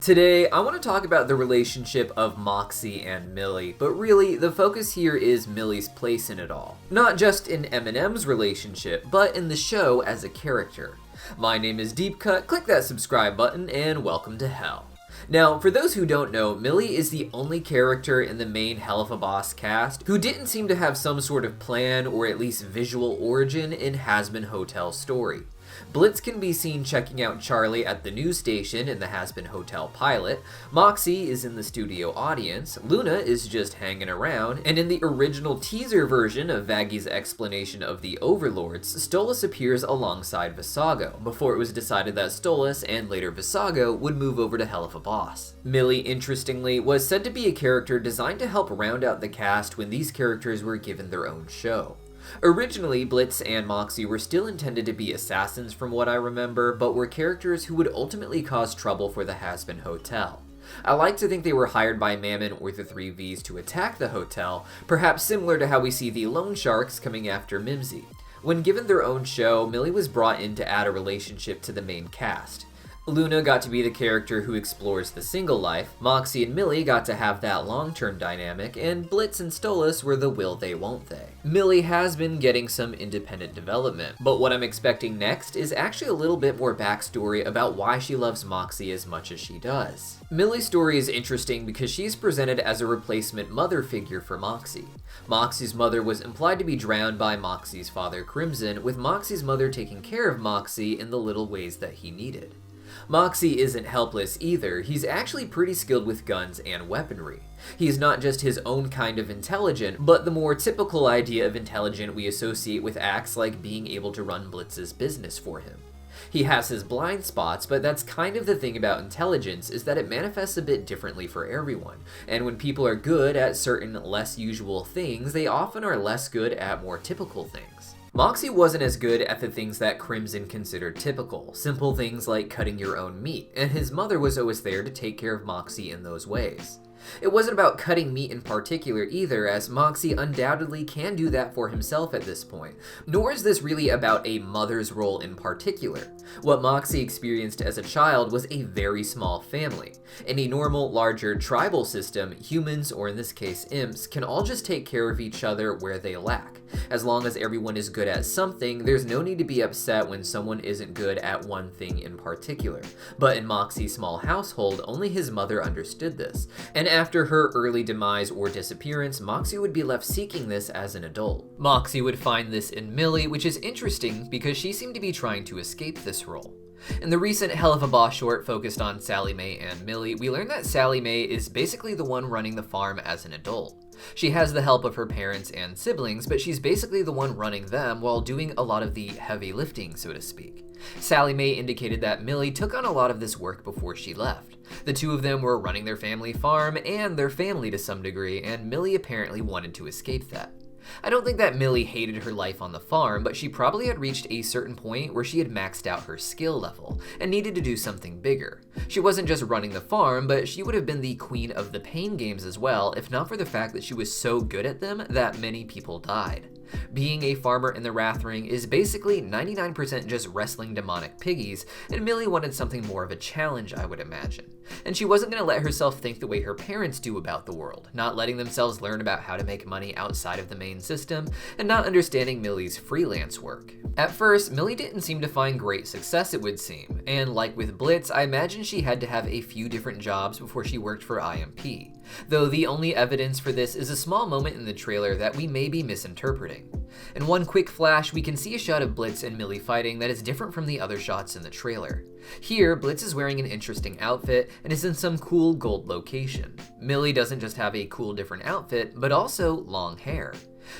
Today, I want to talk about the relationship of Moxxie and Millie, but really, the focus here is Millie's place in it all. Not just in Eminem's relationship, but in the show as a character. My name is Deepcut, click that subscribe button, and welcome to hell. Now, for those who don't know, Millie is the only character in the main Helluva Boss cast who didn't seem to have some sort of plan or at least visual origin in Hazbin Hotel's story. Blitz can be seen checking out Charlie at the news station in the Hazbin Hotel pilot, Moxxie is in the studio audience, Luna is just hanging around, and in the original teaser version of Vaggy's explanation of the Overlords, Stolas appears alongside Visago, before it was decided that Stolas and later Visago would move over to Helluva Boss. Millie, interestingly, was said to be a character designed to help round out the cast when these characters were given their own show. Originally, Blitz and Moxxie were still intended to be assassins from what I remember, but were characters who would ultimately cause trouble for the Hazbin Hotel. I like to think they were hired by Mammon or the 3 Vs to attack the hotel, perhaps similar to how we see the Loan Sharks coming after Mimsy. When given their own show, Millie was brought in to add a relationship to the main cast. Luna got to be the character who explores the single life, Moxxie and Millie got to have that long-term dynamic, and Blitz and Stolas were the will they won't they. Millie has been getting some independent development, but what I'm expecting next is actually a little bit more backstory about why she loves Moxxie as much as she does. Millie's story is interesting because she's presented as a replacement mother figure for Moxxie. Moxxie's mother was implied to be drowned by Moxxie's father Crimson, with Moxxie's mother taking care of Moxxie in the little ways that he needed. Moxxie isn't helpless either, he's actually pretty skilled with guns and weaponry. He's not just his own kind of intelligent, but the more typical idea of intelligent we associate with acts like being able to run Blitz's business for him. He has his blind spots, but that's kind of the thing about intelligence, is that it manifests a bit differently for everyone, and when people are good at certain less usual things, they often are less good at more typical things. Moxxie wasn't as good at the things that Crimson considered typical, simple things like cutting your own meat, and his mother was always there to take care of Moxxie in those ways. It wasn't about cutting meat in particular either, as Moxxie undoubtedly can do that for himself at this point, nor is this really about a mother's role in particular. What Moxxie experienced as a child was a very small family. In a normal, larger tribal system, humans, or in this case imps, can all just take care of each other where they lack. As long as everyone is good at something, there's no need to be upset when someone isn't good at one thing in particular. But in Moxxie's small household, only his mother understood this, and after her early demise or disappearance, Moxxie would be left seeking this as an adult. Moxxie would find this in Millie, which is interesting because she seemed to be trying to escape this role. In the recent Helluva Boss short focused on Sally Mae and Millie, we learned that Sally Mae is basically the one running the farm as an adult. She has the help of her parents and siblings, but she's basically the one running them while doing a lot of the heavy lifting, so to speak. Sally Mae indicated that Millie took on a lot of this work before she left. The two of them were running their family farm and their family to some degree, and Millie apparently wanted to escape that. I don't think that Millie hated her life on the farm, but she probably had reached a certain point where she had maxed out her skill level and needed to do something bigger. She wasn't just running the farm, but she would have been the queen of the pain games as well, if not for the fact that she was so good at them that many people died. Being a farmer in the Wrath Ring is basically 99% just wrestling demonic piggies, and Millie wanted something more of a challenge, I would imagine. And she wasn't going to let herself think the way her parents do about the world, not letting themselves learn about how to make money outside of the main system, and not understanding Millie's freelance work. At first, Millie didn't seem to find great success, it would seem, and like with Blitz, I imagine she had to have a few different jobs before she worked for IMP. Though the only evidence for this is a small moment in the trailer that we may be misinterpreting. In one quick flash, we can see a shot of Blitz and Millie fighting that is different from the other shots in the trailer. Here, Blitz is wearing an interesting outfit and is in some cool gold location. Millie doesn't just have a cool different outfit, but also long hair.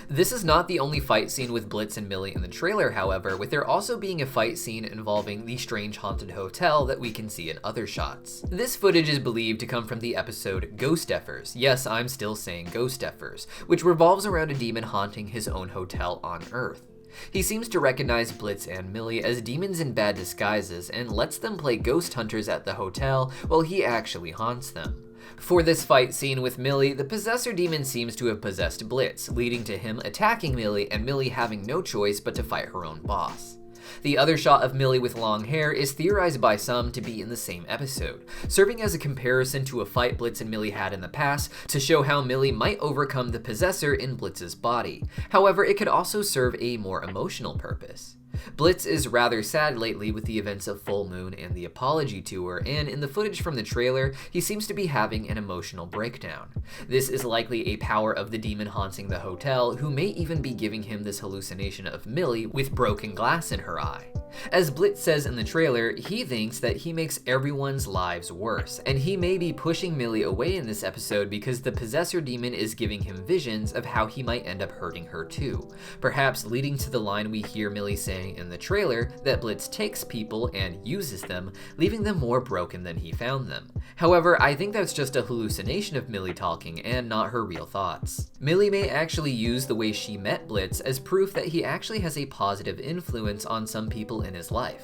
This is not the only fight scene with Blitz and Millie in the trailer, however, with there also being a fight scene involving the strange haunted hotel that we can see in other shots. This footage is believed to come from the episode Ghost Effers, yes, I'm still saying Ghost Effers, which revolves around a demon haunting his own hotel on Earth. He seems to recognize Blitz and Millie as demons in bad disguises and lets them play ghost hunters at the hotel while he actually haunts them. For this fight scene with Millie, the possessor demon seems to have possessed Blitz, leading to him attacking Millie and Millie having no choice but to fight her own boss. The other shot of Millie with long hair is theorized by some to be in the same episode, serving as a comparison to a fight Blitz and Millie had in the past to show how Millie might overcome the possessor in Blitz's body. However, it could also serve a more emotional purpose. Blitz is rather sad lately with the events of Full Moon and the Apology Tour, and in the footage from the trailer, he seems to be having an emotional breakdown. This is likely a power of the demon haunting the hotel, who may even be giving him this hallucination of Millie with broken glass in her eye. As Blitz says in the trailer, he thinks that he makes everyone's lives worse, and he may be pushing Millie away in this episode because the possessor demon is giving him visions of how he might end up hurting her too, perhaps leading to the line we hear Millie saying in the trailer that Blitz takes people and uses them, leaving them more broken than he found them. However, I think that's just a hallucination of Millie talking and not her real thoughts. Millie may actually use the way she met Blitz as proof that he actually has a positive influence on some people in his life.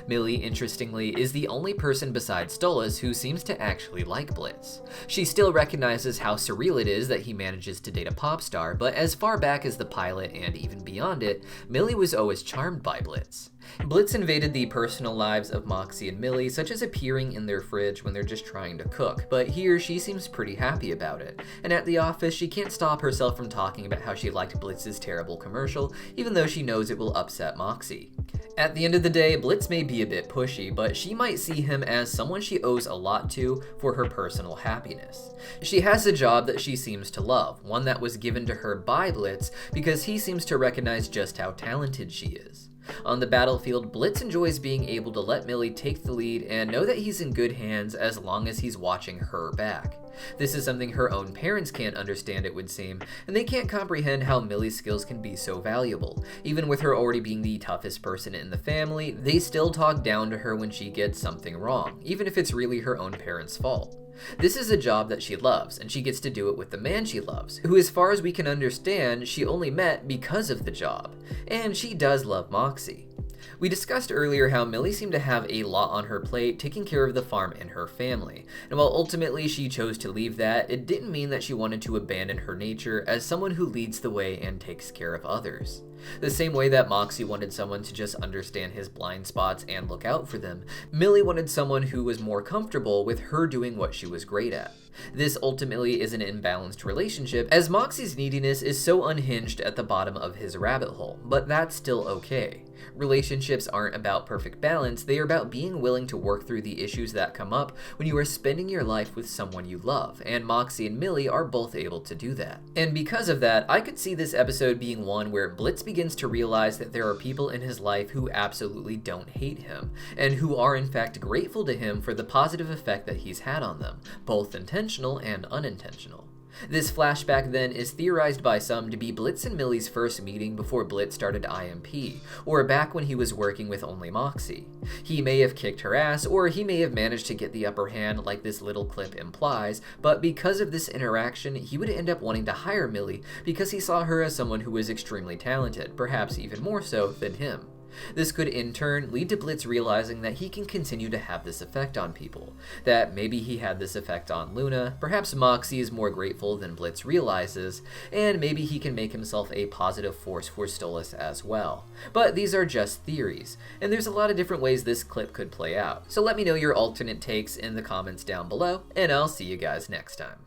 Millie, interestingly, is the only person besides Stolas who seems to actually like Blitz. She still recognizes how surreal it is that he manages to date a pop star, but as far back as the pilot and even beyond it, Millie was always charmed by Blitz. Blitz invaded the personal lives of Moxxie and Millie, such as appearing in their fridge when they're just trying to cook, but here she seems pretty happy about it. And at the office, she can't stop herself from talking about how she liked Blitz's terrible commercial, even though she knows it will upset Moxxie. At the end of the day, Blitz may be a bit pushy, but she might see him as someone she owes a lot to for her personal happiness. She has a job that she seems to love, one that was given to her by Blitz because he seems to recognize just how talented she is. On the battlefield, Blitz enjoys being able to let Millie take the lead and know that he's in good hands as long as he's watching her back. This is something her own parents can't understand, it would seem, and they can't comprehend how Millie's skills can be so valuable. Even with her already being the toughest person in the family, they still talk down to her when she gets something wrong, even if it's really her own parents' fault. This is a job that she loves, and she gets to do it with the man she loves, who as far as we can understand, she only met because of the job. And she does love Moxxie. We discussed earlier how Millie seemed to have a lot on her plate taking care of the farm and her family, and while ultimately she chose to leave that, it didn't mean that she wanted to abandon her nature as someone who leads the way and takes care of others. The same way that Moxxie wanted someone to just understand his blind spots and look out for them, Millie wanted someone who was more comfortable with her doing what she was great at. This ultimately is an imbalanced relationship, as Moxxie's neediness is so unhinged at the bottom of his rabbit hole, but that's still okay. Relationships aren't about perfect balance, they are about being willing to work through the issues that come up when you are spending your life with someone you love, and Moxxie and Millie are both able to do that. And because of that, I could see this episode being one where Blitz begins to realize that there are people in his life who absolutely don't hate him, and who are in fact grateful to him for the positive effect that he's had on them, both intentional and unintentional. This flashback then is theorized by some to be Blitz and Millie's first meeting before Blitz started IMP, or back when he was working with only Moxxie. He may have kicked her ass, or he may have managed to get the upper hand like this little clip implies, but because of this interaction, he would end up wanting to hire Millie because he saw her as someone who was extremely talented, perhaps even more so than him. This could in turn lead to Blitz realizing that he can continue to have this effect on people, that maybe he had this effect on Luna, perhaps Moxxie is more grateful than Blitz realizes, and maybe he can make himself a positive force for Stolas as well. But these are just theories, and there's a lot of different ways this clip could play out, so let me know your alternate takes in the comments down below, and I'll see you guys next time.